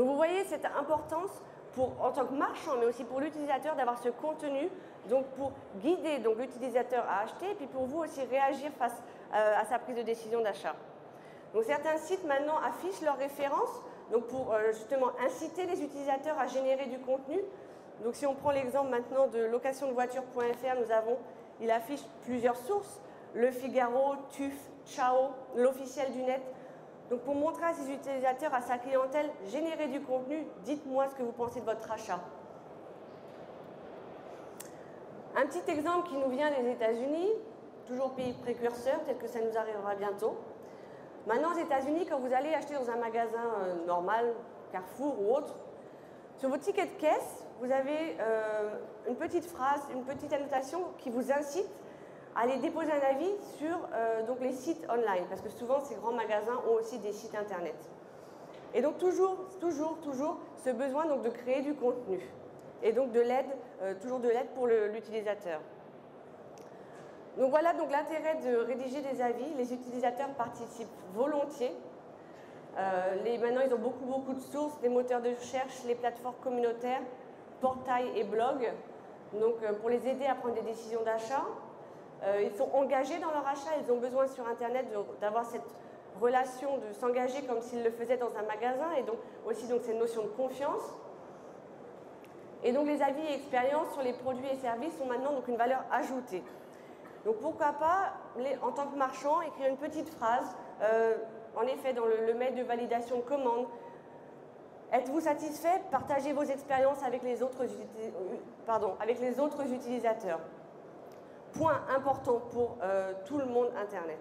Donc vous voyez cette importance en tant que marchand, mais aussi pour l'utilisateur d'avoir ce contenu, donc pour guider l'utilisateur à acheter, et puis pour vous aussi réagir face à sa prise de décision d'achat. Donc certains sites maintenant affichent leurs références, donc pour justement inciter les utilisateurs à générer du contenu. Donc si on prend l'exemple maintenant de locationdevoiture.fr, il affiche plusieurs sources, Le Figaro, TÜV, Ciao, l'officiel du net. Donc pour montrer à ses utilisateurs, à sa clientèle, générer du contenu, dites-moi ce que vous pensez de votre achat. Un petit exemple qui nous vient des États-Unis, toujours pays précurseur, peut-être que ça nous arrivera bientôt. Maintenant, aux États-Unis, quand vous allez acheter dans un magasin normal, Carrefour ou autre, sur votre ticket de caisse, vous avez une petite phrase, une petite annotation qui vous incite à aller déposer un avis sur les sites online, parce que souvent, ces grands magasins ont aussi des sites internet. Et donc, toujours ce besoin de créer du contenu, et donc de l'aide, toujours de l'aide pour l'utilisateur. Donc voilà l'intérêt de rédiger des avis. Les utilisateurs participent volontiers. Maintenant, ils ont beaucoup de sources, des moteurs de recherche, les plateformes communautaires, portails et blogs, donc pour les aider à prendre des décisions d'achat. Ils sont engagés dans leur achat, ils ont besoin sur Internet d'avoir cette relation, de s'engager comme s'ils le faisaient dans un magasin, et donc aussi cette notion de confiance. Et donc les avis et expériences sur les produits et services ont maintenant une valeur ajoutée. Donc pourquoi pas, en tant que marchand, écrire une petite phrase, en effet dans le mail de validation de commande. Êtes-vous satisfait? Partagez vos expériences avec les autres utilisateurs. Point important pour tout le monde Internet.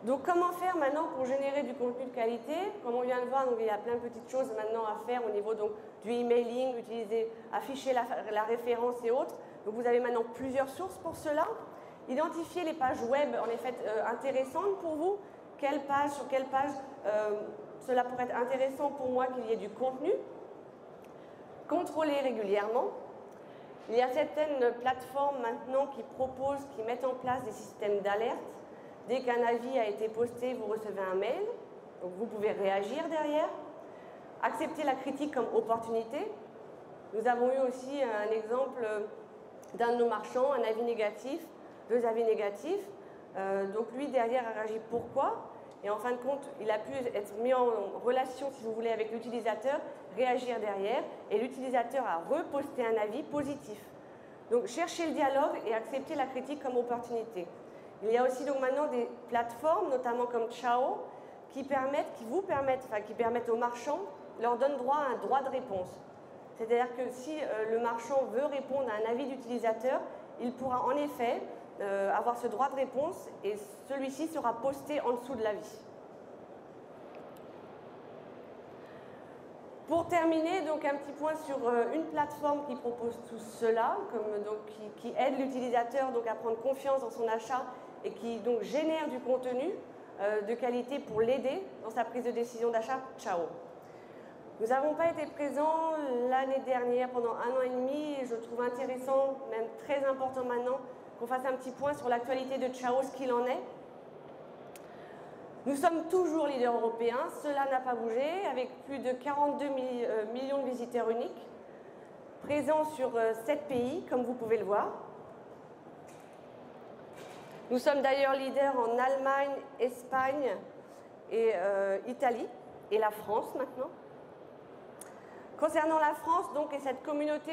Donc comment faire maintenant pour générer du contenu de qualité? Comme on vient de voir, il y a plein de petites choses maintenant à faire au niveau du emailing, afficher la référence et autres. Donc vous avez maintenant plusieurs sources pour cela. Identifier les pages web en effet intéressantes pour vous. Sur quelle page cela pourrait être intéressant pour moi qu'il y ait du contenu. Contrôler régulièrement. Il y a certaines plateformes maintenant qui mettent en place des systèmes d'alerte. Dès qu'un avis a été posté, vous recevez un mail. Donc vous pouvez réagir derrière. Accepter la critique comme opportunité. Nous avons eu aussi un exemple d'un de nos marchands, un avis négatif, 2 avis négatifs. Donc lui, derrière, a réagi pourquoi? Et en fin de compte, il a pu être mis en relation, si vous voulez, avec l'utilisateur, réagir derrière, et l'utilisateur a reposté un avis positif. Donc chercher le dialogue et accepter la critique comme opportunité. Il y a aussi maintenant des plateformes, notamment comme Ciao, qui permettent aux marchands, leur donnent droit à un droit de réponse. C'est-à-dire que si le marchand veut répondre à un avis d'utilisateur, il pourra en effet avoir ce droit de réponse, et celui-ci sera posté en dessous de l'avis. Pour terminer, un petit point sur une plateforme qui propose tout cela, qui aide l'utilisateur à prendre confiance dans son achat et qui génère du contenu de qualité pour l'aider dans sa prise de décision d'achat, Ciao. Nous n'avons pas été présents l'année dernière pendant 1 an et demi, et je trouve intéressant, même très important maintenant, qu'on fasse un petit point sur l'actualité de Ciao, ce qu'il en est. Nous sommes toujours leader européen, cela n'a pas bougé, avec plus de 42 millions de visiteurs uniques, présents sur 7 pays, comme vous pouvez le voir. Nous sommes d'ailleurs leaders en Allemagne, Espagne et Italie, et la France maintenant. Concernant la France et cette communauté,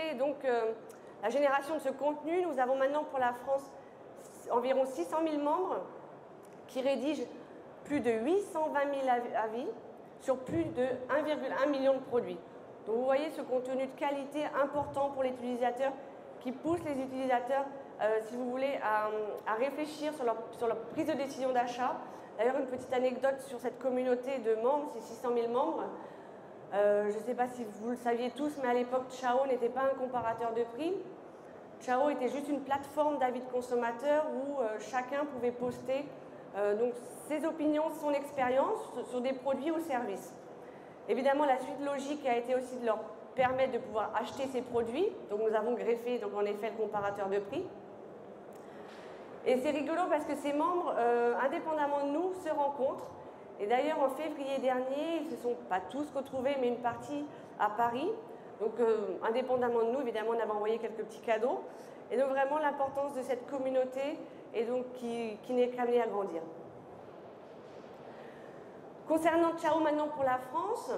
la génération de ce contenu, nous avons maintenant pour la France environ 600 000 membres qui rédigent plus de 820 000 avis sur plus de 1,1 million de produits. Donc vous voyez ce contenu de qualité important pour les utilisateurs qui pousse les utilisateurs, si vous voulez, à réfléchir sur leur prise de décision d'achat. D'ailleurs, une petite anecdote sur cette communauté de membres, ces 600 000 membres. Je ne sais pas si vous le saviez tous, mais à l'époque, Ciao n'était pas un comparateur de prix. Ciao était juste une plateforme d'avis de consommateurs où chacun pouvait poster ses opinions, son expérience sur des produits ou services. Évidemment, la suite logique a été aussi de leur permettre de pouvoir acheter ces produits. Donc nous avons greffé en effet le comparateur de prix. Et c'est rigolo parce que ces membres, indépendamment de nous, se rencontrent Et d'ailleurs, en février dernier, ils ne se sont pas tous retrouvés, mais une partie à Paris. Donc, indépendamment de nous, évidemment, on avait envoyé quelques petits cadeaux. Et donc, vraiment, l'importance de cette communauté et donc qui n'est qu'amenée à grandir. Concernant Ciao maintenant pour la France,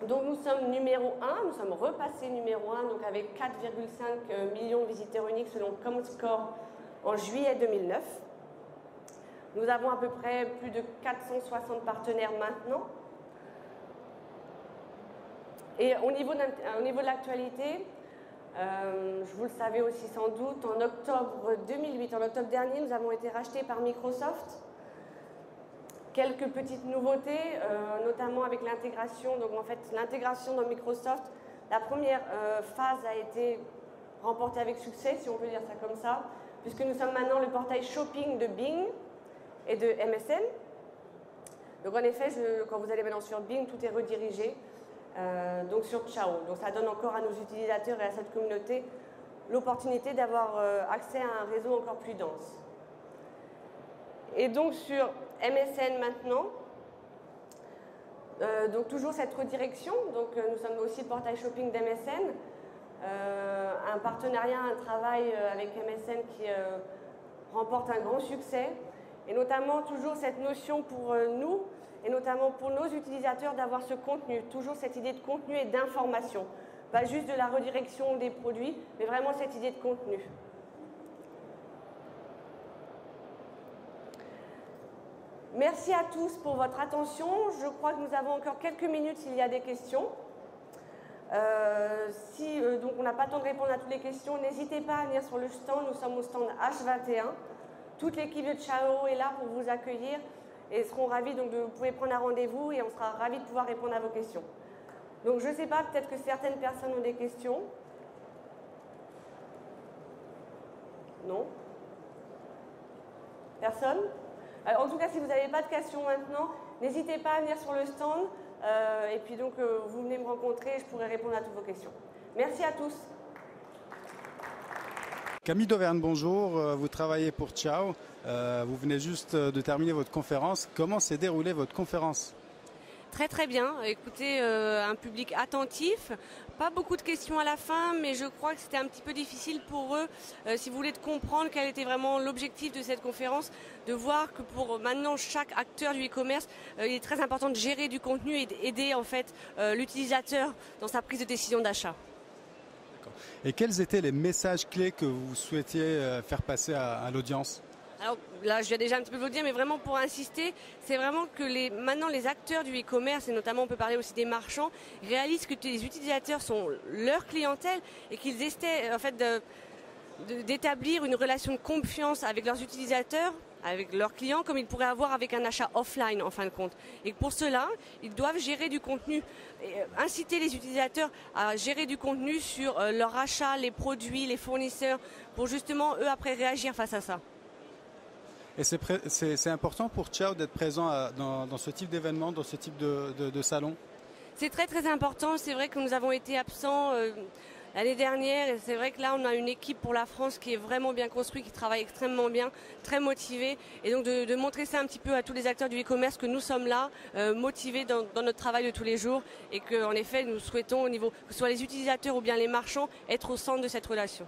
donc nous sommes numéro 1, nous sommes repassés numéro 1, donc avec 4,5 millions de visiteurs uniques selon ComScore en juillet 2009. Nous avons à peu près plus de 460 partenaires maintenant. Et au niveau de l'actualité, vous le savez aussi sans doute, en octobre 2008, en octobre dernier, nous avons été rachetés par Microsoft. Quelques petites nouveautés, notamment avec l'intégration. Donc en fait, l'intégration dans Microsoft, la première phase a été remportée avec succès, si on peut dire ça comme ça, puisque nous sommes maintenant le portail shopping de Bing et de MSN. Donc en effet, quand vous allez maintenant sur Bing, tout est redirigé donc sur Ciao. Donc ça donne encore à nos utilisateurs et à cette communauté l'opportunité d'avoir accès à un réseau encore plus dense. Et donc sur MSN maintenant, donc toujours cette redirection, donc nous sommes aussi le portail shopping d'MSN, un partenariat, un travail avec MSN qui remporte un grand succès, et notamment toujours cette notion pour nous, et notamment pour nos utilisateurs d'avoir ce contenu, toujours cette idée de contenu et d'information, pas juste de la redirection des produits, mais vraiment cette idée de contenu. Merci à tous pour votre attention. Je crois que nous avons encore quelques minutes s'il y a des questions. Donc on n'a pas le temps de répondre à toutes les questions, n'hésitez pas à venir sur le stand. Nous sommes au stand H21. Toute l'équipe de Ciao est là pour vous accueillir et seront ravis. Donc vous pouvez prendre un rendez-vous et on sera ravis de pouvoir répondre à vos questions. Donc je ne sais pas, peut-être que certaines personnes ont des questions. Non? Personne? Alors, en tout cas, si vous n'avez pas de questions maintenant, n'hésitez pas à venir sur le stand et puis donc vous venez me rencontrer et je pourrai répondre à toutes vos questions. Merci à tous. Camille Dauvergne, bonjour. Vous travaillez pour Ciao. Vous venez juste de terminer votre conférence. Comment s'est déroulée votre conférence ? Très très bien. Écoutez, un public attentif. Pas beaucoup de questions à la fin, mais je crois que c'était un petit peu difficile pour eux, si vous voulez, de comprendre quel était vraiment l'objectif de cette conférence, de voir que pour maintenant chaque acteur du e-commerce, il est très important de gérer du contenu et d'aider en fait l'utilisateur dans sa prise de décision d'achat. Et quels étaient les messages clés que vous souhaitiez faire passer à l'audience ? Alors là, je viens déjà un petit peu de vous le dire, mais vraiment pour insister, c'est vraiment que maintenant les acteurs du e-commerce, et notamment on peut parler aussi des marchands, réalisent que les utilisateurs sont leur clientèle et qu'ils essaient en fait d'établir une relation de confiance avec leurs utilisateurs, avec leurs clients, comme ils pourraient avoir avec un achat offline en fin de compte. Et pour cela, ils doivent gérer du contenu, et inciter les utilisateurs à gérer du contenu sur leur achat, les produits, les fournisseurs, pour justement eux après réagir face à ça. Et c'est important pour Ciao d'être présent dans ce type d'événement, dans ce type de salon ? C'est très très important. C'est vrai que nous avons été absents l'année dernière. Et c'est vrai que là, on a une équipe pour la France qui est vraiment bien construite, qui travaille extrêmement bien, très motivée. Et donc de montrer ça un petit peu à tous les acteurs du e-commerce que nous sommes là, motivés dans notre travail de tous les jours. Et qu'en effet, nous souhaitons, au niveau, que ce soit les utilisateurs ou bien les marchands, être au centre de cette relation.